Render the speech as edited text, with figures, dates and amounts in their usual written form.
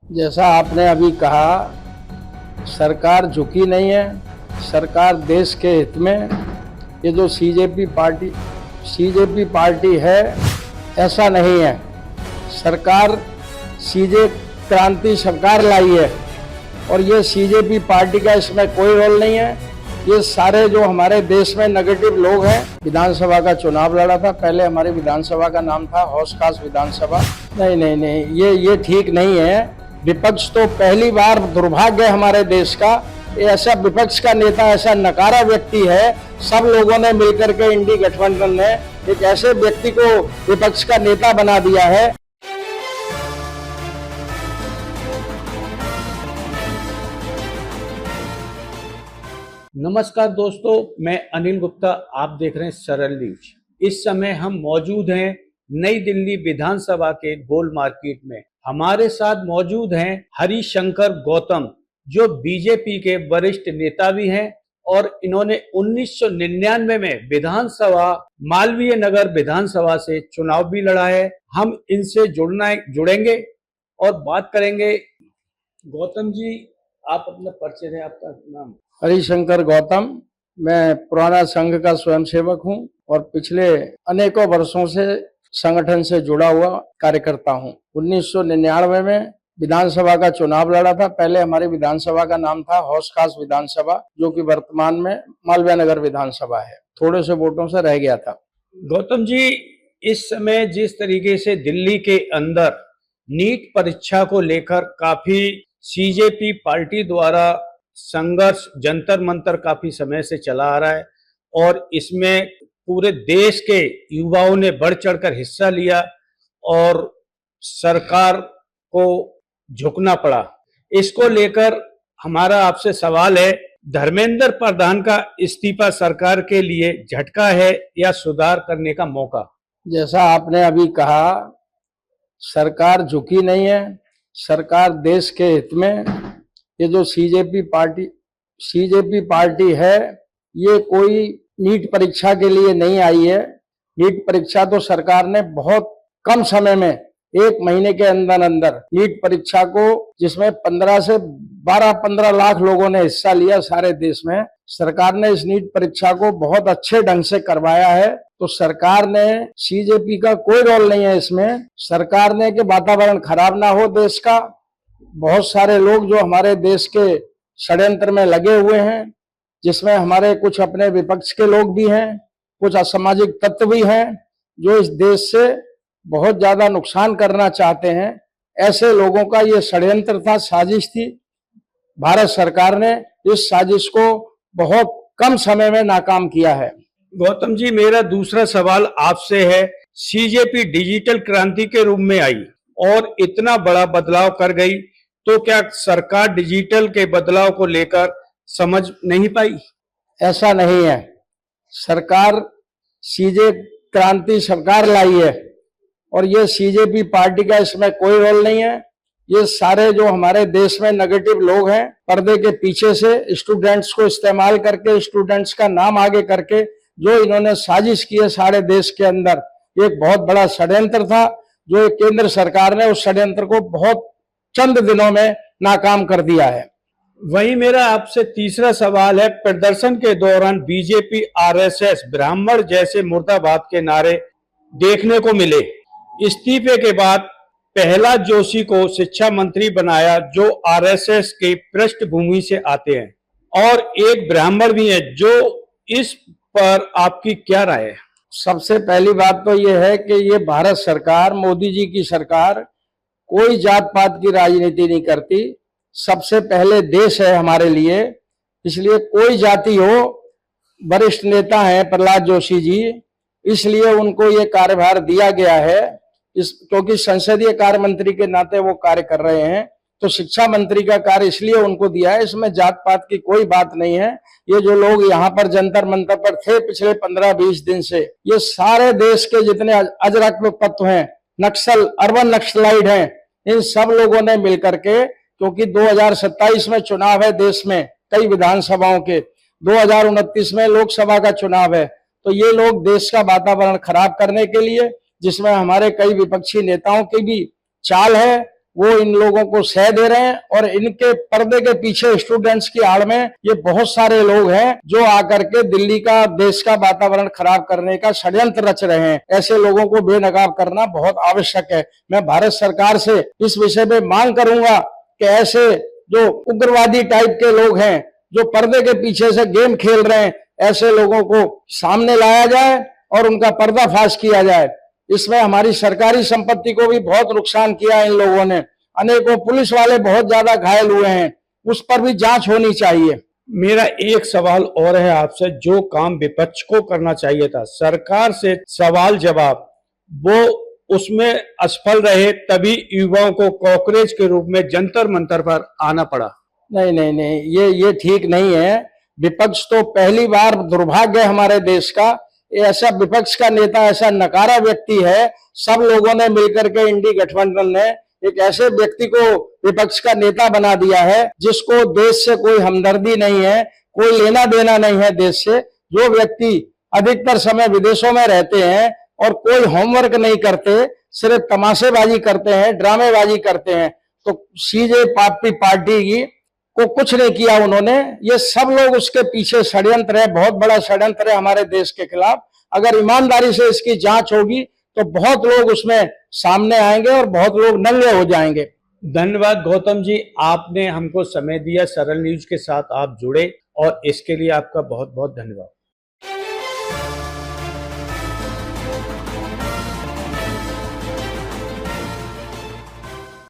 जैसा आपने अभी कहा, सरकार झुकी नहीं है। सरकार देश के हित में, ये जो सीजेपी पार्टी है, ऐसा नहीं है। सरकार सीजे क्रांति सरकार लाई है और ये सीजेपी पार्टी का इसमें कोई रोल नहीं है। ये सारे जो हमारे देश में नेगेटिव लोग हैं, विधानसभा का चुनाव लड़ा था, पहले हमारी विधानसभा का नाम था हौस खास विधानसभा। नहीं, ये ठीक नहीं है। विपक्ष तो पहली बार, दुर्भाग्य हमारे देश का, ऐसा विपक्ष का नेता ऐसा नकारा व्यक्ति है। सब लोगों ने मिलकर के इंडी गठबंधन ने एक ऐसे व्यक्ति को विपक्ष का नेता बना दिया है। नमस्कार दोस्तों, मैं अनिल गुप्ता, आप देख रहे हैं सरल न्यूज। इस समय हम मौजूद हैं नई दिल्ली विधानसभा के गोल मार्केट में। हमारे साथ मौजूद हैं हरिशंकर गौतम, जो बीजेपी के वरिष्ठ नेता भी हैं और इन्होंने 1999 में विधानसभा मालवीय नगर विधानसभा से चुनाव भी लड़ा है। हम इनसे जुड़ेंगे और बात करेंगे। गौतम जी, आप अपना परिचय दें, आपका नाम? हरिशंकर गौतम, मैं पुराना संघ का स्वयंसेवक हूं और पिछले अनेकों वर्षों से संगठन से जुड़ा हुआ कार्यकर्ता हूं। 1999 में विधानसभा का चुनाव लड़ा था। पहले हमारी विधानसभा का नाम था हौस खास विधानसभा, जो कि वर्तमान में मालवीय नगर विधानसभा है। थोड़े से वोटों से रह गया था। गौतम जी, इस समय जिस तरीके से दिल्ली के अंदर नीट परीक्षा को लेकर काफी सीजेपी पार्टी द्वारा संघर्ष जंतर मंतर काफी समय से चला आ रहा है और इसमें पूरे देश के युवाओं ने बढ़ चढ़कर हिस्सा लिया और सरकार को झुकना पड़ा। इसको लेकर हमारा आपसे सवाल है, धर्मेंद्र प्रधान का इस्तीफा सरकार के लिए झटका है या सुधार करने का मौका? जैसा आपने अभी कहा, सरकार झुकी नहीं है। सरकार देश के हित में, ये जो सीजेपी पार्टी है, ये कोई नीट परीक्षा के लिए नहीं आई है। नीट परीक्षा तो सरकार ने बहुत कम समय में, 1 महीने के अंदर नीट परीक्षा को, जिसमें 15 लाख लोगों ने हिस्सा लिया सारे देश में, सरकार ने इस नीट परीक्षा को बहुत अच्छे ढंग से करवाया है। तो सरकार ने, सीजेपी का कोई रोल नहीं है इसमें। सरकार ने कि वातावरण खराब ना हो देश का। बहुत सारे लोग जो हमारे देश के षड्यंत्र में लगे हुए हैं, जिसमें हमारे कुछ अपने विपक्ष के लोग भी हैं, कुछ असामाजिक तत्व भी हैं, जो इस देश से बहुत ज्यादा नुकसान करना चाहते हैं। ऐसे लोगों का ये षड्यंत्र था, साजिश थी। भारत सरकार ने इस साजिश को बहुत कम समय में नाकाम किया है। गौतम जी, मेरा दूसरा सवाल आपसे है, सीजेपी डिजिटल क्रांति के रूप में आई और इतना बड़ा बदलाव कर गई, तो क्या सरकार डिजिटल के बदलाव को लेकर समझ नहीं पाई? ऐसा नहीं है। सरकार सीजे क्रांति सरकार लाई है और ये सीजेपी पार्टी का इसमें कोई रोल नहीं है। ये सारे जो हमारे देश में नेगेटिव लोग हैं, पर्दे के पीछे से स्टूडेंट्स को इस्तेमाल करके, स्टूडेंट्स का नाम आगे करके जो इन्होंने साजिश की है सारे देश के अंदर, एक बहुत बड़ा षड्यंत्र था, जो केंद्र सरकार ने उस षड्यंत्र को बहुत चंद दिनों में नाकाम कर दिया है। वही मेरा आपसे तीसरा सवाल है, प्रदर्शन के दौरान बीजेपी आरएसएस ब्राह्मण जैसे मुर्दाबाद के नारे देखने को मिले। इस्तीफे के बाद प्रहलाद जोशी को शिक्षा मंत्री बनाया, जो आरएसएस के पृष्ठभूमि से आते हैं और एक ब्राह्मण भी है। जो इस पर आपकी क्या राय है? सबसे पहली बात तो ये है कि ये भारत सरकार, मोदी जी की सरकार, कोई जात पात की राजनीति नहीं करती। सबसे पहले देश है हमारे लिए, इसलिए कोई जाति हो, वरिष्ठ नेता हैं प्रहलाद जोशी जी, इसलिए उनको ये कार्यभार दिया गया है। क्योंकि संसदीय कार्य मंत्री के नाते वो कार्य कर रहे हैं, तो शिक्षा मंत्री का कार्य इसलिए उनको दिया है। इसमें जात पात की कोई बात नहीं है। ये जो लोग यहाँ पर जंतर मंतर पर थे पिछले 15-20 दिन से, ये सारे देश के जितने अजरक तत्व हैं, नक्सल, अर्बन नक्सलाइट हैं, इन सब लोगों ने मिलकर के, क्योंकि 2027 में चुनाव है देश में कई विधानसभाओं के, 2029 में लोकसभा का चुनाव है, तो ये लोग देश का वातावरण खराब करने के लिए, जिसमें हमारे कई विपक्षी नेताओं की भी चाल है, वो इन लोगों को सह दे रहे हैं और इनके पर्दे के पीछे स्टूडेंट्स की आड़ में ये बहुत सारे लोग हैं जो आकर के दिल्ली का, देश का वातावरण खराब करने का षड्यंत्र रच रहे हैं। ऐसे लोगों को बेनकाब करना बहुत आवश्यक है। मैं भारत सरकार से इस विषय में मांग करूंगा कि ऐसे जो उग्रवादी टाइप के लोग हैं, जो पर्दे के पीछे से गेम खेल रहे हैं, ऐसे लोगों को सामने लाया जाए और उनका पर्दाफाश किया जाए। इसमें हमारी सरकारी संपत्ति को भी बहुत नुकसान किया इन लोगों ने। अनेकों पुलिस वाले बहुत ज्यादा घायल हुए हैं, उस पर भी जांच होनी चाहिए। मेरा एक सवाल और है आपसे, जो काम विपक्ष को करना चाहिए था, सरकार से सवाल जवाब, वो उसमें असफल रहे, तभी युवाओं को कॉकरोच के रूप में जंतर मंतर पर आना पड़ा। नहीं नहीं नहीं, ये ठीक नहीं है। विपक्ष तो पहली बार, दुर्भाग्य है हमारे देश का, ऐसा विपक्ष का नेता ऐसा नकारा व्यक्ति है। सब लोगों ने मिलकर के इंडी गठबंधन ने एक ऐसे व्यक्ति को विपक्ष का नेता बना दिया है जिसको देश से कोई हमदर्दी नहीं है, कोई लेना देना नहीं है देश से। जो व्यक्ति अधिकतर समय विदेशों में रहते हैं और कोई होमवर्क नहीं करते, सिर्फ तमाशेबाजी करते हैं, ड्रामेबाजी करते हैं, तो सीजेपी पार्टी की को कुछ नहीं किया उन्होंने। ये सब लोग उसके पीछे षड्यंत्र है, बहुत बड़ा षड्यंत्र है हमारे देश के खिलाफ। अगर ईमानदारी से इसकी जांच होगी तो बहुत लोग उसमें सामने आएंगे और बहुत लोग नंगे हो जाएंगे। धन्यवाद गौतम जी, आपने हमको समय दिया, सरल न्यूज के साथ आप जुड़े और इसके लिए आपका बहुत बहुत धन्यवाद।